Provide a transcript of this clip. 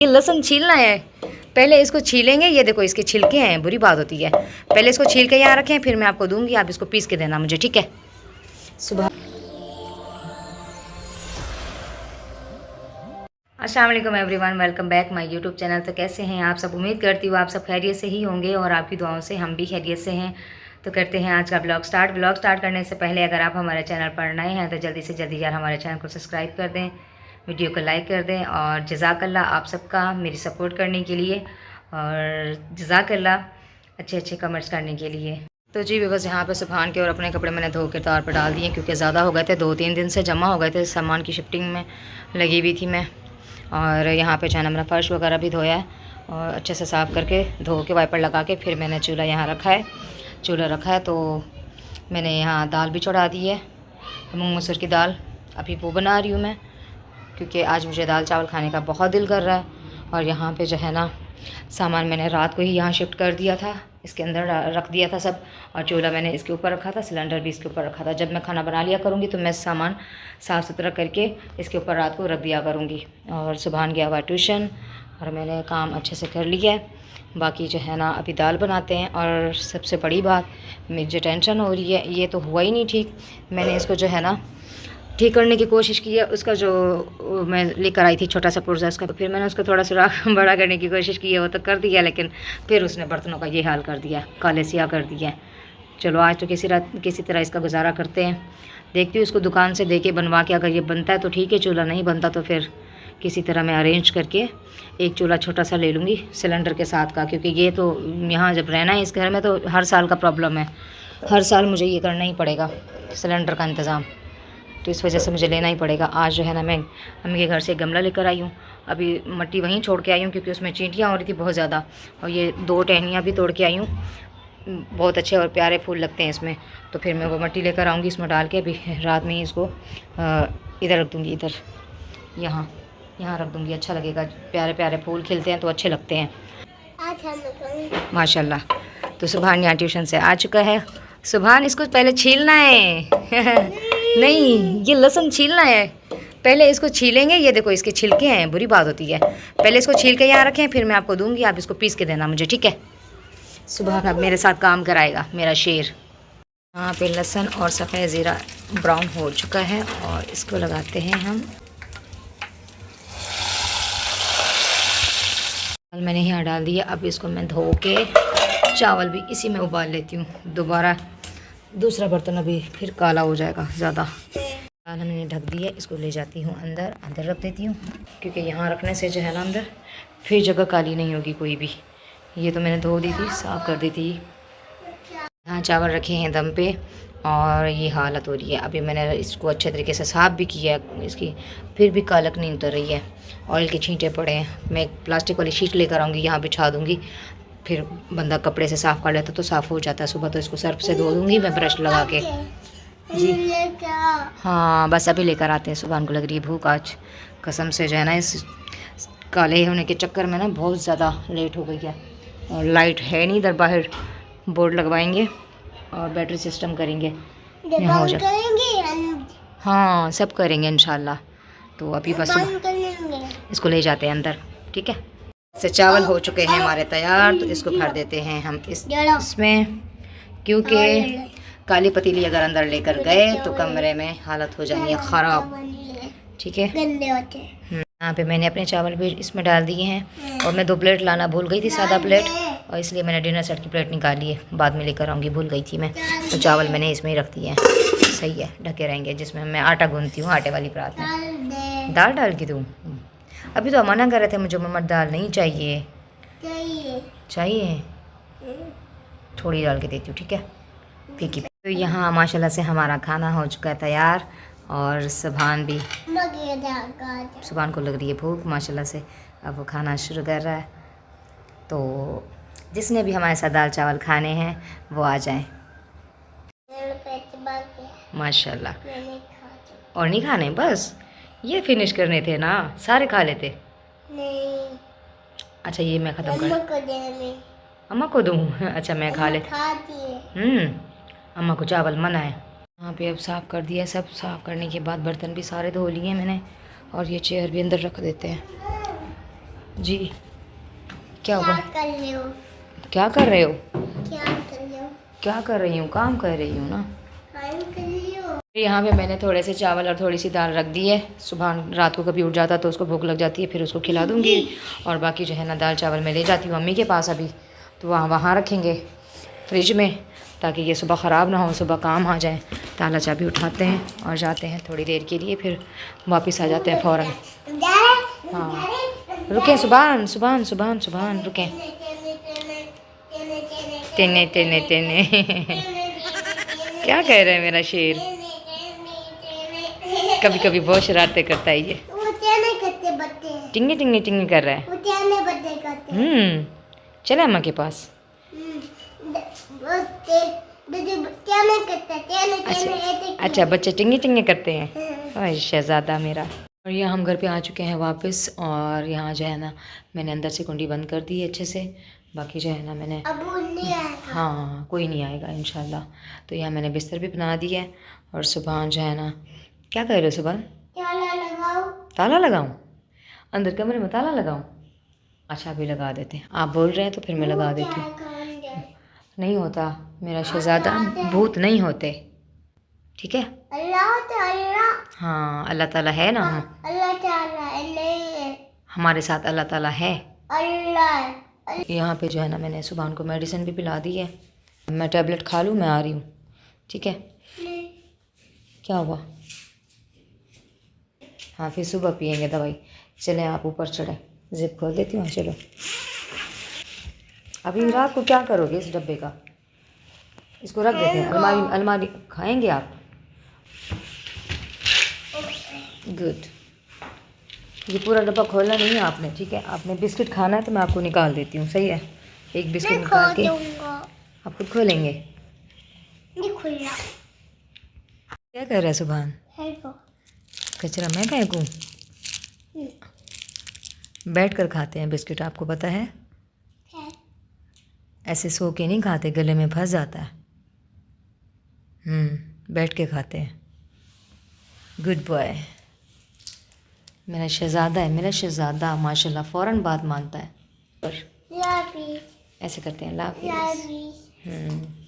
ये लहसुन छीलना है, पहले इसको छीलेंगे। ये देखो इसके छिलके हैं, बुरी बात होती है। पहले इसको छील के यहाँ रखें, फिर मैं आपको दूंगी, आप इसको पीस के देना मुझे, ठीक है। सुबह अस्सलाम वालेकुम everyone, welcome back my YouTube channel. तो कैसे हैं आप सब? उम्मीद करती हूँ आप सब खैरियत से ही होंगे और आपकी दुआओं से हम भी खैरियत से हैं। तो करते हैं आज का ब्लॉग स्टार्ट करने से पहले अगर आप हमारे चैनल पर नए हैं तो जल्दी से जल्दी यार हमारे चैनल को सब्सक्राइब कर दें, वीडियो को लाइक कर दें। और जज़ाकल्लाह आप सबका मेरी सपोर्ट करने के लिए, और जज़ाकल्लाह अच्छे कमेंट्स करने के लिए। तो जी बस यहाँ पे सुबहान के और अपने कपड़े मैंने धो के तार पर डाल दिए, क्योंकि ज़्यादा हो गए थे, 2-3 दिन से जमा हो गए थे, सामान की शिफ्टिंग में लगी हुई थी मैं। और यहाँ पे जो है मेरा फ़र्श वगैरह भी धोया है और अच्छे से साफ़ करके धो के वाइपर लगा के फिर मैंने चूल्हा यहाँ रखा है। तो मैंने यहाँ दाल भी चढ़ा दी है, मूंग मसूर की दाल। अभी वो बना रही हूँ मैं, क्योंकि आज मुझे दाल चावल खाने का बहुत दिल कर रहा है। और यहाँ पे जो है ना सामान मैंने रात को ही यहाँ शिफ्ट कर दिया था, इसके अंदर रख दिया था सब। और चूल्हा मैंने इसके ऊपर रखा था, सिलेंडर भी इसके ऊपर रखा था। जब मैं खाना बना लिया करूँगी तो मैं सामान साफ़ सुथरा करके इसके ऊपर रात को रख दिया करूँगी। और सुबहान गया हुआ ट्यूशन और मैंने काम अच्छे से कर लिया है। बाकी जो है ना अभी दाल बनाते हैं। और सबसे बड़ी बात मुझे टेंशन हो रही है, ये तो हुआ ही नहीं ठीक। मैंने इसको जो है ना ठीक करने की कोशिश की है। उसका जो मैं लेकर आई थी छोटा सा पुर्जा, उसका फिर मैंने उसको थोड़ा सा बड़ा करने की कोशिश की है, वो तो कर दिया, लेकिन फिर उसने बर्तनों का ये हाल कर दिया, काले सिया कर दिया। चलो आज तो किसी तरह इसका गुजारा करते हैं। देखती हूँ उसको दुकान से देके बनवा के, अगर ये बनता है तो ठीक है, चूल्हा नहीं बनता तो फिर किसी तरह मैं अरेंज करके एक चूल्हा छोटा सा ले लूँगी सिलेंडर के साथ का। क्योंकि ये तो यहाँ जब रहना है इस घर में तो हर साल का प्रॉब्लम है, हर साल मुझे ये करना ही पड़ेगा सिलेंडर का इंतज़ाम, तो इस वजह से मुझे लेना ही पड़ेगा। आज जो है ना मैं मम्मी के घर से गमला लेकर आई हूँ, अभी मिट्टी वहीं छोड़ के आई हूँ क्योंकि उसमें चींटियाँ हो रही थी बहुत ज़्यादा। और ये 2 टहनियाँ भी तोड़ के आई हूँ, बहुत अच्छे और प्यारे फूल लगते हैं इसमें। तो फिर मैं वो मिट्टी लेकर आऊँगी, इसमें डाल के अभी रात में ही इसको इधर रख दूँगी, इधर यहाँ रख दूँगी, अच्छा लगेगा। प्यारे प्यारे फूल खिलते हैं तो अच्छे लगते हैं माशाल्लाह। तो सुबहान यहाँ ट्यूशन से आ चुका है। सुबहान इसको पहले छीलना है नहीं, ये लहसुन छीलना है, पहले इसको छीलेंगे। ये देखो इसके छिलके हैं, बुरी बात होती है। पहले इसको छील के यहाँ रखें, फिर मैं आपको दूंगी, आप इसको पीस के देना मुझे, ठीक है। सुबह अब मेरे साथ काम कराएगा मेरा शेर। यहाँ पे लहसुन और सफ़ेद ज़ीरा ब्राउन हो चुका है और इसको लगाते हैं हम। मैंने यहाँ डाल दिया, अब इसको मैं धो के चावल भी इसी में उबाल लेती हूँ। दोबारा दूसरा बर्तन अभी फिर काला हो जाएगा ज़्यादा। दाल हमने ढक दिया, इसको ले जाती हूँ अंदर रख देती हूँ, क्योंकि यहाँ रखने से जो है ना अंदर फिर जगह काली नहीं होगी कोई भी। ये तो मैंने धो दी थी, साफ़ कर दी थी। यहाँ चावल रखे हैं दम पे और ये हालत हो रही है। अभी मैंने इसको अच्छे तरीके से साफ़ भी किया है, इसकी फिर भी कालक नहीं उतर रही है, ऑयल के छींटे पड़े हैं। मैं एक प्लास्टिक वाली शीट लेकर आऊँगी, यहाँ बिछा दूँगी, फिर बंदा कपड़े से साफ़ कर लेता तो साफ़ हो जाता है। सुबह तो इसको सर्फ से धो दूँगी मैं ब्रश लगा के। जी हाँ, बस अभी लेकर आते हैं। सुबह को लग रही है भूख आज, कसम से जो है ना इस काले होने के चक्कर में ना बहुत ज़्यादा लेट हो गई है। और लाइट है नहीं इधर, बाहर बोर्ड लगवाएंगे और बैटरी सिस्टम करेंगे, हो जाए। हाँ सब करेंगे इंशाल्लाह। तो अभी बस इसको ले जाते हैं अंदर, ठीक है। से चावल हो चुके हैं हमारे तैयार, तो इसको भर देते हैं हम इसमें, क्योंकि काली पतीली अगर अंदर लेकर गए तो कमरे में हालत हो जानी है ख़राब, ठीक है। यहाँ पे मैंने अपने चावल भी इसमें डाल दिए हैं। और मैं 2 प्लेट लाना भूल गई थी, सादा प्लेट, और इसलिए मैंने डिनर सेट की प्लेट निकाली है, बाद में लेकर आऊँगी, भूल गई थी मैं। तो चावल मैंने इसमें ही रख दिए हैं, सही है, ढके रहेंगे। जिसमें मैं आटा गूंथती हूँ, आटे वाली परात में दाल डाल के दूँ। अभी तो मना कर रहे थे मुझे, मम्मा दाल नहीं चाहिए, चाहिए थोड़ी डाल के देती हूँ, ठीक है, फीकी। तो यहाँ माशाल्लाह से हमारा खाना हो चुका है तैयार। और सुबहान को लग रही है भूख माशाल्लाह से, अब वो खाना शुरू कर रहा है। तो जिसने भी हमारे साथ दाल चावल खाने हैं वो आ जाएं माशाल्लाह। और नहीं खाने, बस ये फिनिश करने थे ना, सारे खा लेते। नहीं। अच्छा ये मैं ख़त्म कर, अम्मा को दूँ? अच्छा मैं खा ले। अम्मा को चावल मना है। यहाँ पे अब साफ़ कर दिया, सब साफ़ करने के बाद बर्तन भी सारे धो लिए मैंने। और ये चेयर भी अंदर रख देते हैं। जी क्या हुआ? कर रहे हो? क्या कर रहे हो? क्या कर रहे हो? क्या कर रही हूँ? काम कर रही हूँ ना। काम कर रही हो? यहाँ पे मैंने थोड़े से चावल और थोड़ी सी दाल रख दी है। सुबह रात को कभी उठ जाता तो उसको भूख लग जाती है, फिर उसको खिला दूँगी। और बाकी जो है ना दाल चावल मैं ले जाती हूँ मम्मी के पास अभी, तो वहाँ रखेंगे फ्रिज में, ताकि ये सुबह ख़राब ना हो, सुबह काम आ जाए। ताला चाबी उठाते हैं और जाते हैं थोड़ी देर के लिए, फिर वापस आ जाते हैं फ़ौरन। हाँ रुकें सुबहान सुबहान सुबहान सुबहान रुकें। तेने तेने तेने क्या कह रहे हैं मेरा शेर? कभी कभी बहुत शरारतें करता है ये। टिंगी टिंगी टिंगी कर रहा है। चले अम्मा के पास। अच्छा बच्चे टिंगी टिंगी करते हैं। शहज़ादा मेरा। और यहाँ हम घर पे आ चुके हैं वापस, और यहाँ जो है ना मैंने अंदर से कुंडी बंद कर दी है अच्छे से। बाकी जो है ना मैंने हाँ कोई नहीं आएगा इंशाल्लाह। तो यहाँ मैंने बिस्तर भी बना दी है। और सुबह जो है ना, क्या कर रहे हो सुबह? ताला लगाऊं? ताला लगाऊं? अंदर कमरे में ताला लगाऊं? अच्छा अभी लगा देते हैं, आप बोल रहे हैं तो फिर मैं लगा देती हूँ। नहीं होता मेरा शहज़ादा, भूत नहीं होते, ठीक है? हाँ अल्लाह ताला है ना, हम अल्लाह ताला है, हमारे साथ अल्लाह ताला है। अल्लाह। यहाँ पे जो है ना मैंने सुबह उनको मेडिसिन भी पिला दी है। मैं टैबलेट खा लूँ, मैं आ रही हूँ, ठीक है? क्या हुआ? हाँ फिर सुबह पियेंगे दवाई। चलें आप ऊपर चढ़ें, जिप खोल देती हूँ। चलो अभी रात को क्या करोगे इस डब्बे का? इसको रख देते हैं अलमारी, अलमारी खाएंगे आप? गुड। ये पूरा डब्बा खोलना नहीं है आपने, ठीक है? आपने बिस्किट खाना है तो मैं आपको निकाल देती हूँ, सही है? एक बिस्किट निकाल के आप खुद खोलेंगे। क्या कर रहा है सुभान? कचरा मैं फेंकूँ? बैठ कर खाते हैं बिस्किट, आपको पता है? ऐसे सो के नहीं खाते, गले में फंस जाता है। बैठ के खाते हैं। गुड बॉय, मेरा शहज़ादा है, मेरा शहज़ादा माशाल्लाह फ़ौरन बात मानता है। पर ऐसे करते हैं, ला हाफिज़।